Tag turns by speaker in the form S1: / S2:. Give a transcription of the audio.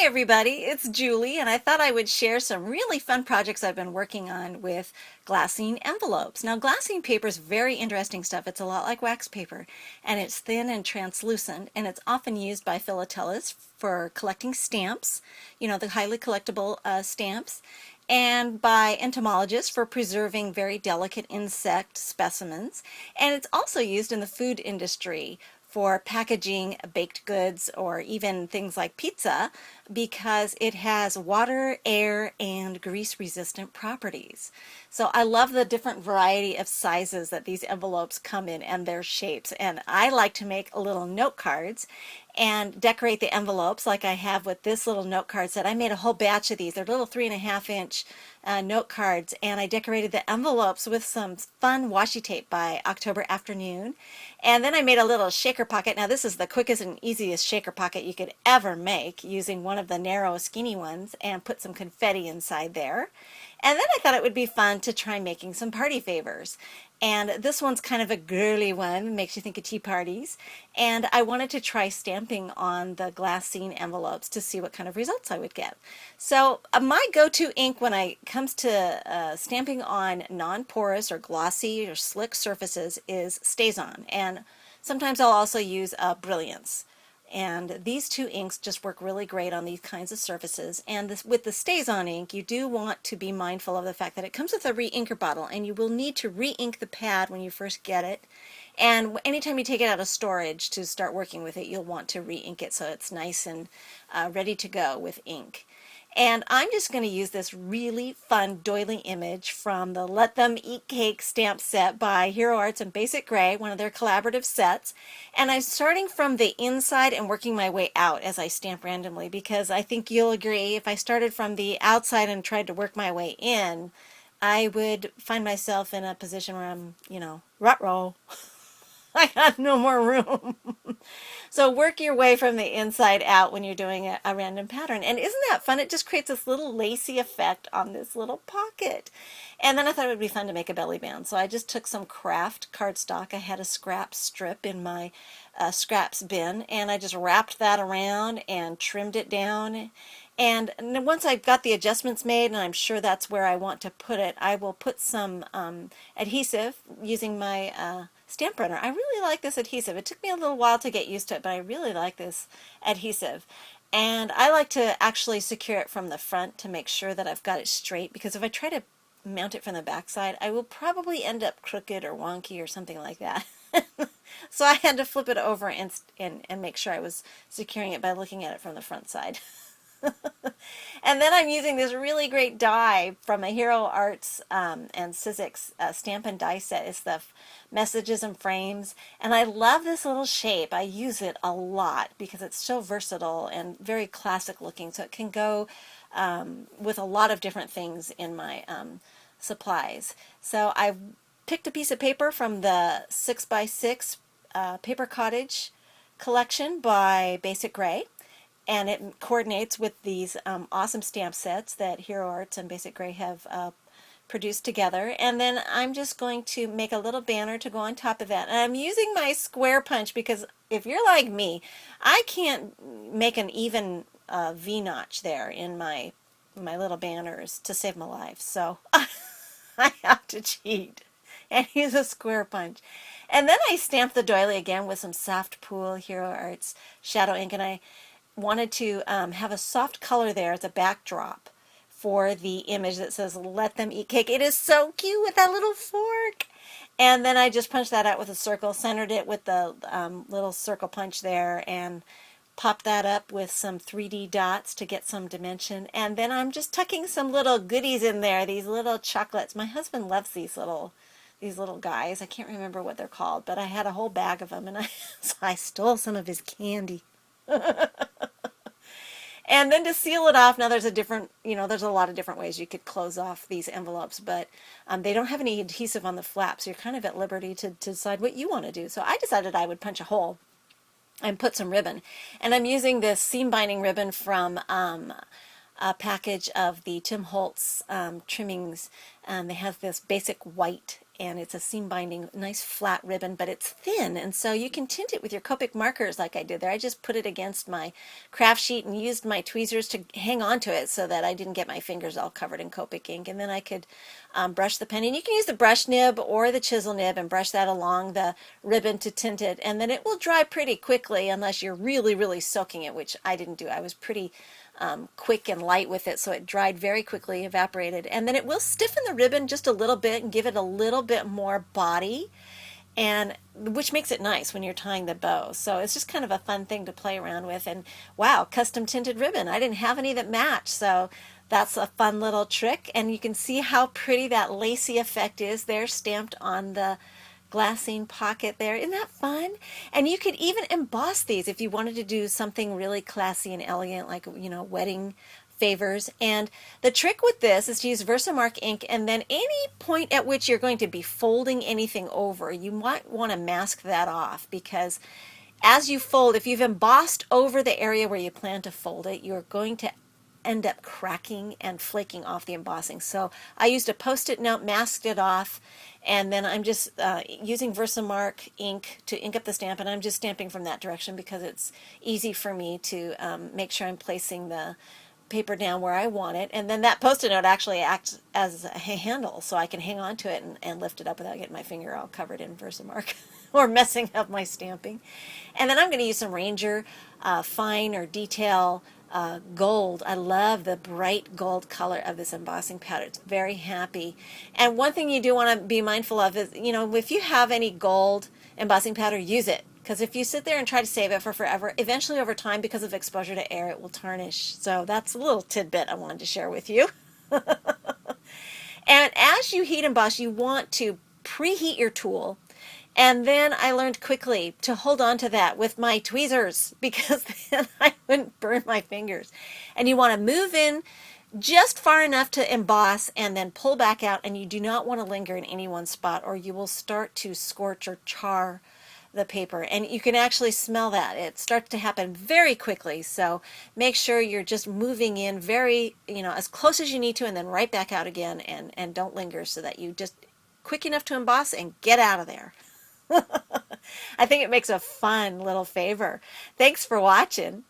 S1: everybody, it's Julie, and I thought I would share some really fun projects I've been working on with glassine envelopes. Now, glassine paper is very interesting stuff. It's a lot like wax paper, and it's thin and translucent, and it's often used by philatelists for collecting stamps, the highly collectible stamps, and by entomologists for preserving very delicate insect specimens. And it's also used in the food industry for packaging baked goods or even things like pizza because it has water, air, and grease resistant properties. So I love the different variety of sizes that these envelopes come in and their shapes. And I like to make little note cards and decorate the envelopes like I have with this little note card set. I made a whole batch of these. They're little 3.5-inch note cards, and I decorated the envelopes with some fun washi tape by October Afternoon. And then I made a little shaker pocket. Now this is the quickest and easiest shaker pocket you could ever make, using one of the narrow skinny ones, and put some confetti inside there. And then I thought it would be fun to try making some party favors. And this one's kind of a girly one, makes you think of tea parties. And I wanted to try stamping on the glassine envelopes to see what kind of results I would get. So my go-to ink when it comes to stamping on non-porous or glossy or slick surfaces is StazOn. And sometimes I'll also use Brilliance. And these two inks just work really great on these kinds of surfaces. And with the StazOn ink, you do want to be mindful of the fact that it comes with a re-inker bottle, and you will need to re-ink the pad when you first get it. And anytime you take it out of storage to start working with it, you'll want to re-ink it so it's nice and ready to go with ink. And I'm just going to use this really fun doily image from the Let Them Eat Cake stamp set by Hero Arts and Basic Gray, one of their collaborative sets. And I'm starting from the inside and working my way out as I stamp randomly, because I think you'll agree if I started from the outside and tried to work my way in, I would find myself in a position where I'm, rut-roll. I got no more room. So work your way from the inside out when you're doing a random pattern. And isn't that fun? It just creates this little lacy effect on this little pocket. And then I thought it would be fun to make a belly band. So I just took some craft cardstock. I had a scrap strip in my scraps bin, and I just wrapped that around and trimmed it down. And once I've got the adjustments made, and I'm sure that's where I want to put it, I will put some adhesive using my stamp runner. I really like this adhesive. It took me a little while to get used to it, but I really like this adhesive. And I like to actually secure it from the front to make sure that I've got it straight, because if I try to mount it from the back side, I will probably end up crooked or wonky or something like that. So I had to flip it over and make sure I was securing it by looking at it from the front side. And then I'm using this really great die from a Hero Arts and Sizzix stamp and die set. It's the messages and frames, and I love this little shape. I use it a lot because it's so versatile and very classic looking, so it can go with a lot of different things in my supplies. So I picked a piece of paper from the 6x6 Paper Cottage collection by Basic Gray, and it coordinates with these awesome stamp sets that Hero Arts and Basic Gray have produced together. And then I'm just going to make a little banner to go on top of that. And I'm using my square punch because if you're like me, I can't make an even V-notch there in my little banners to save my life. So I have to cheat and use a square punch. And then I stamped the doily again with some Soft Pool Hero Arts shadow ink, and I wanted to have a soft color there as a backdrop for the image that says "Let Them Eat Cake." It is so cute with that little fork. And then I just punched that out with a circle, centered it with the little circle punch there, and popped that up with some 3D dots to get some dimension. And then I'm just tucking some little goodies in there, these little chocolates. My husband loves these little guys. I can't remember what they're called, but I had a whole bag of them, and so I stole some of his candy. And then to seal it off, now there's there's a lot of different ways you could close off these envelopes, but they don't have any adhesive on the flap, so you're kind of at liberty to decide what you want to do. So I decided I would punch a hole and put some ribbon. And I'm using this seam binding ribbon from a package of the Tim Holtz trimmings. They have this basic white and it's a seam binding, nice flat ribbon, but it's thin, and so you can tint it with your Copic markers like I did there. I just put it against my craft sheet and used my tweezers to hang on to it so that I didn't get my fingers all covered in Copic ink, and then I could brush the pen. And you can use the brush nib or the chisel nib and brush that along the ribbon to tint it, and then it will dry pretty quickly unless you're really, really soaking it, which I didn't do. I was pretty quick and light with it, so it dried very quickly, evaporated, and then it will stiffen the ribbon just a little bit and give it a little bit more body, and which makes it nice when you're tying the bow. So it's just kind of a fun thing to play around with. And wow, custom tinted ribbon. I didn't have any that match, so that's a fun little trick. And you can see how pretty that lacy effect is there stamped on the glassine pocket there. Isn't that fun? And you could even emboss these if you wanted to do something really classy and elegant, like, you know, wedding favors. And the trick with this is to use Versamark ink, and then any point at which you're going to be folding anything over, you might want to mask that off, because as you fold, if you've embossed over the area where you plan to fold it, you're going to end up cracking and flaking off the embossing. So I used a post-it note, masked it off, and then I'm just using Versamark ink to ink up the stamp, and I'm just stamping from that direction because it's easy for me to make sure I'm placing the paper down where I want it. And then that post-it note actually acts as a handle, so I can hang on to it and lift it up without getting my finger all covered in Versamark or messing up my stamping. And then I'm going to use some Ranger fine or detail gold. I love the bright gold color of this embossing powder. It's very happy. And one thing you do want to be mindful of is, you know, if you have any gold embossing powder, use it. Because if you sit there and try to save it for forever, eventually over time, because of exposure to air, it will tarnish. So that's a little tidbit I wanted to share with you. And as you heat emboss, you want to preheat your tool. And then I learned quickly to hold on to that with my tweezers, because then I wouldn't burn my fingers. And you want to move in just far enough to emboss and then pull back out, and you do not want to linger in any one spot, or you will start to scorch or char the paper. And you can actually smell that. It starts to happen very quickly. So make sure you're just moving in very, you know, as close as you need to, and then right back out again, and don't linger, so that you just quick enough to emboss and get out of there. I think it makes a fun little favor. Thanks for watching.